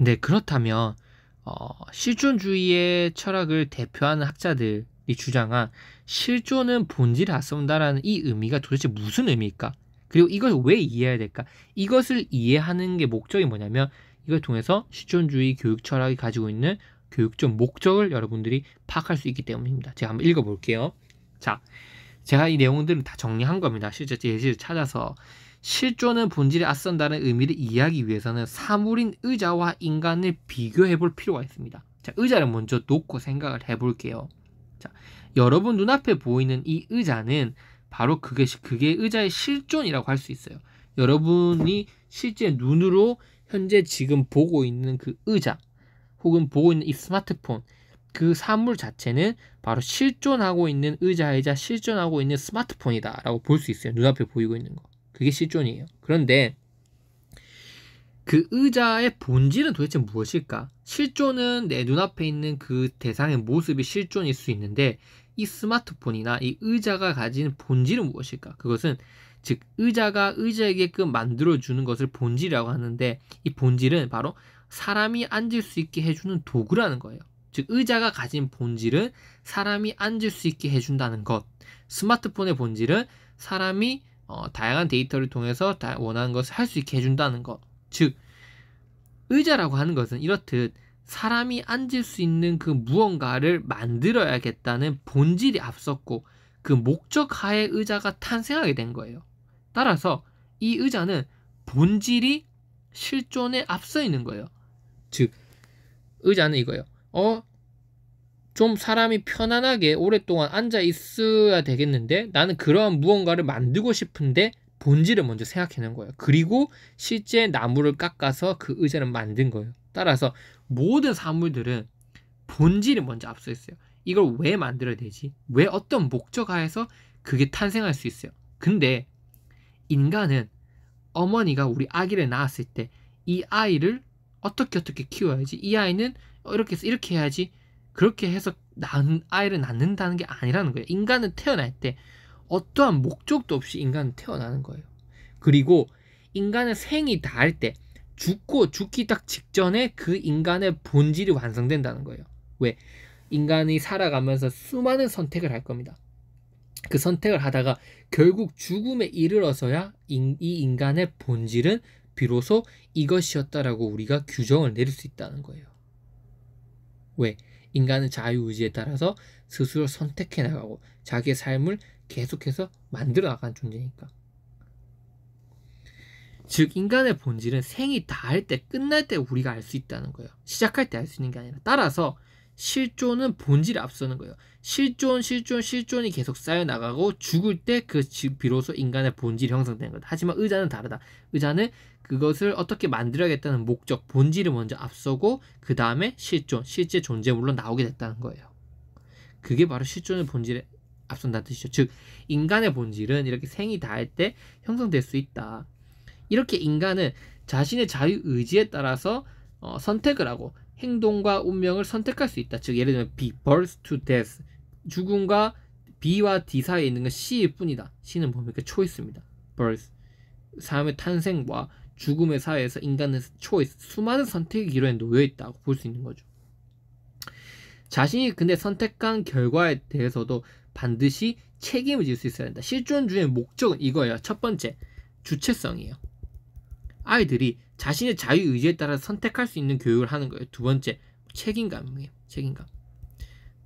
네, 그렇다면 실존주의의 철학을 대표하는 학자들이 주장한 실존은 본질을 앞선다라는 이 의미가 도대체 무슨 의미일까? 그리고 이걸 왜 이해해야 될까? 이것을 이해하는 게 목적이 뭐냐면 이걸 통해서 실존주의 교육 철학이 가지고 있는 교육적 목적을 여러분들이 파악할 수 있기 때문입니다. 제가 한번 읽어볼게요. 자, 제가 이 내용들을 다 정리한 겁니다. 실제 예시를 찾아서 실존은 본질에 앞선다는 의미를 이해하기 위해서는 사물인 의자와 인간을 비교해 볼 필요가 있습니다. 자, 의자를 먼저 놓고 생각을 해볼게요. 자, 여러분 눈앞에 보이는 이 의자는 바로 그게 의자의 실존이라고 할 수 있어요. 여러분이 실제 눈으로 현재 지금 보고 있는 그 의자 혹은 보고 있는 이 스마트폰, 그 사물 자체는 바로 실존하고 있는 의자이자 실존하고 있는 스마트폰이다 라고 볼 수 있어요. 눈앞에 보이고 있는 거. 그게 실존이에요. 그런데 그 의자의 본질은 도대체 무엇일까? 실존은 내 눈앞에 있는 그 대상의 모습이 실존일 수 있는데 이 스마트폰이나 이 의자가 가진 본질은 무엇일까? 그것은 즉 의자가 의자에게끔 만들어주는 것을 본질이라고 하는데 이 본질은 바로 사람이 앉을 수 있게 해주는 도구라는 거예요. 즉 의자가 가진 본질은 사람이 앉을 수 있게 해준다는 것. 스마트폰의 본질은 사람이 다양한 데이터를 통해서 원하는 것을 할 수 있게 해준다는 것. 즉 의자라고 하는 것은 이렇듯 사람이 앉을 수 있는 그 무언가를 만들어야겠다는 본질이 앞섰고 그 목적 하에 의자가 탄생하게 된 거예요. 따라서 이 의자는 본질이 실존에 앞서 있는 거예요. 즉 의자는 이거예요. 좀 사람이 편안하게 오랫동안 앉아 있어야 되겠는데 나는 그러한 무언가를 만들고 싶은데 본질을 먼저 생각해낸 거예요. 그리고 실제 나무를 깎아서 그 의자를 만든 거예요. 따라서 모든 사물들은 본질이 먼저 앞서 있어요. 이걸 왜 만들어야 되지? 왜 어떤 목적 하에서 그게 탄생할 수 있어요? 근데 인간은 어머니가 우리 아기를 낳았을 때 이 아이를 어떻게 키워야지? 이 아이는 이렇게 해서 이렇게 해야지. 그렇게 해서 아이를 낳는다는 게 아니라는 거예요. 인간은 태어날 때 어떠한 목적도 없이 인간은 태어나는 거예요. 그리고 인간의 생이 닿을 때 죽기 딱 직전에 그 인간의 본질이 완성된다는 거예요. 왜? 인간이 살아가면서 수많은 선택을 할 겁니다. 그 선택을 하다가 결국 죽음에 이르러서야 이 인간의 본질은 비로소 이것이었다라고 우리가 규정을 내릴 수 있다는 거예요. 왜? 인간은 자유의지에 따라서 스스로 선택해 나가고 자기의 삶을 계속해서 만들어 나가는 존재니까. 즉 인간의 본질은 생이 닿을 때 끝날 때 우리가 알 수 있다는 거예요. 시작할 때 알 수 있는 게 아니라. 따라서 실존은 본질에 앞서는 거예요. 실존이 계속 쌓여나가고 죽을 때 비로소 인간의 본질이 형성되는 거다. 하지만 의자는 다르다. 의자는 그것을 어떻게 만들어야겠다는 목적, 본질을 먼저 앞서고 그 다음에 실제 존재물로 나오게 됐다는 거예요. 그게 바로 실존의 본질에 앞선다는 뜻이죠. 즉 인간의 본질은 이렇게 생이 닿을 때 형성될 수 있다. 이렇게 인간은 자신의 자유의지에 따라서 선택을 하고 행동과 운명을 선택할 수 있다. 즉 예를 들면 B, birth to death. 죽음과 B와 D 사이에 있는 건 C일 뿐이다. C는 뭡니까? 초이스입니다. birth, 사람의 탄생과 죽음의 사이에서 인간은 초이스, 수많은 선택의 기로에 놓여있다고 볼 수 있는 거죠. 자신이 근데 선택한 결과에 대해서도 반드시 책임을 질 수 있어야 된다. 실존주의의 목적은 이거예요. 첫 번째, 주체성이에요. 아이들이 자신의 자유의지에 따라 선택할 수 있는 교육을 하는 거예요. 두 번째, 책임감이에요. 책임감.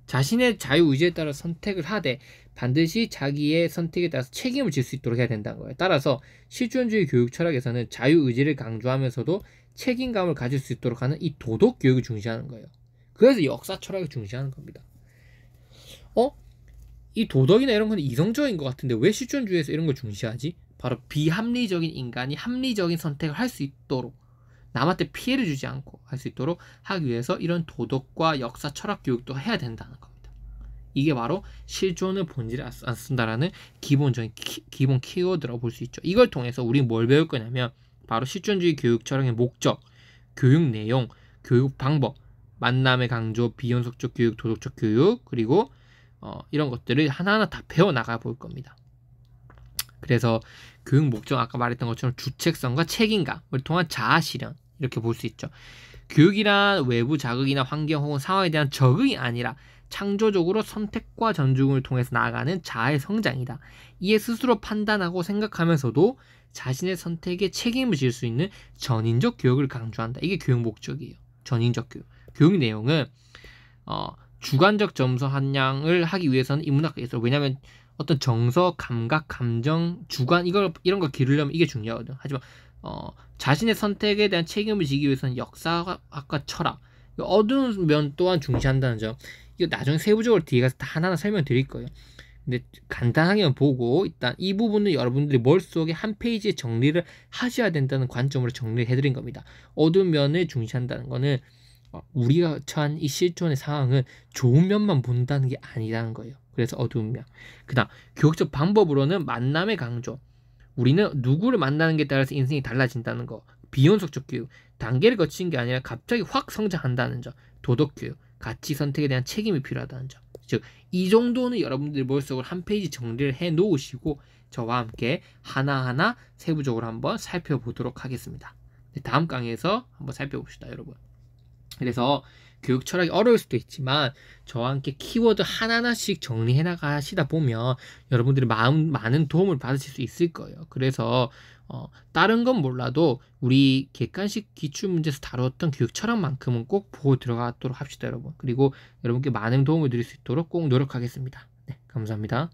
자신의 자유의지에 따라 선택을 하되 반드시 자기의 선택에 따라서 책임을 질 수 있도록 해야 된다는 거예요. 따라서 실존주의 교육 철학에서는 자유의지를 강조하면서도 책임감을 가질 수 있도록 하는 이 도덕 교육을 중시하는 거예요. 그래서 역사 철학을 중시하는 겁니다. 이 도덕이나 이런 건 이성적인 것 같은데 왜 실존주의에서 이런 걸 중시하지? 바로 비합리적인 인간이 합리적인 선택을 할 수 있도록, 남한테 피해를 주지 않고 할 수 있도록 하기 위해서 이런 도덕과 역사 철학 교육도 해야 된다는 겁니다. 이게 바로 실존의 본질을 안 쓴다라는 기본적인 기본 키워드라고 볼 수 있죠. 이걸 통해서 우리는 뭘 배울 거냐면 바로 실존주의 교육 철학의 목적, 교육 내용, 교육 방법, 만남의 강조, 비연속적 교육, 도덕적 교육, 그리고 이런 것들을 하나하나 다 배워나가 볼 겁니다. 그래서 교육 목적 아까 말했던 것처럼 주체성과 책임감을 통한 자아 실현, 이렇게 볼 수 있죠. 교육이란 외부 자극이나 환경 혹은 상황에 대한 적응이 아니라 창조적으로 선택과 존중을 통해서 나아가는 자아의 성장이다. 이에 스스로 판단하고 생각하면서도 자신의 선택에 책임을 질 수 있는 전인적 교육을 강조한다. 이게 교육 목적이에요. 전인적 교육. 교육 내용은 주관적 점수 함량을 하기 위해서는 인문학가 있어요. 왜냐하면 어떤 정서, 감각, 감정, 주관 이런 걸 기르려면 이게 중요하거든. 하지만 자신의 선택에 대한 책임을 지기 위해서는 역사학과 철학, 어두운 면 또한 중시한다는 점. 이거 나중에 세부적으로 뒤에 가서 다 하나하나 설명드릴 거예요. 근데 간단하게만 보고 일단 이 부분은 여러분들이 머릿속에 한 페이지에 정리를 하셔야 된다는 관점으로 정리를 해드린 겁니다. 어두운 면을 중시한다는 거는 우리가 처한 이 실존의 상황은 좋은 면만 본다는 게 아니라는 거예요. 그래서 어두운 면. 그 다음 교육적 방법으로는 만남의 강조. 우리는 누구를 만나는 게 따라서 인생이 달라진다는 거. 비연속적 교육. 단계를 거치는 게 아니라 갑자기 확 성장한다는 점. 도덕 교육. 가치 선택에 대한 책임이 필요하다는 점. 즉, 이 정도는 여러분들 머릿속으로 한 페이지 정리를 해 놓으시고 저와 함께 하나하나 세부적으로 한번 살펴보도록 하겠습니다. 다음 강의에서 한번 살펴봅시다, 여러분. 그래서 교육 철학이 어려울 수도 있지만 저와 함께 키워드 하나하나씩 정리해 나가시다 보면 여러분들이 많은 도움을 받으실 수 있을 거예요. 그래서 다른 건 몰라도 우리 객관식 기출문제에서 다뤘던 교육 철학만큼은 꼭 보고 들어가도록 합시다, 여러분. 그리고 여러분께 많은 도움을 드릴 수 있도록 꼭 노력하겠습니다. 네, 감사합니다.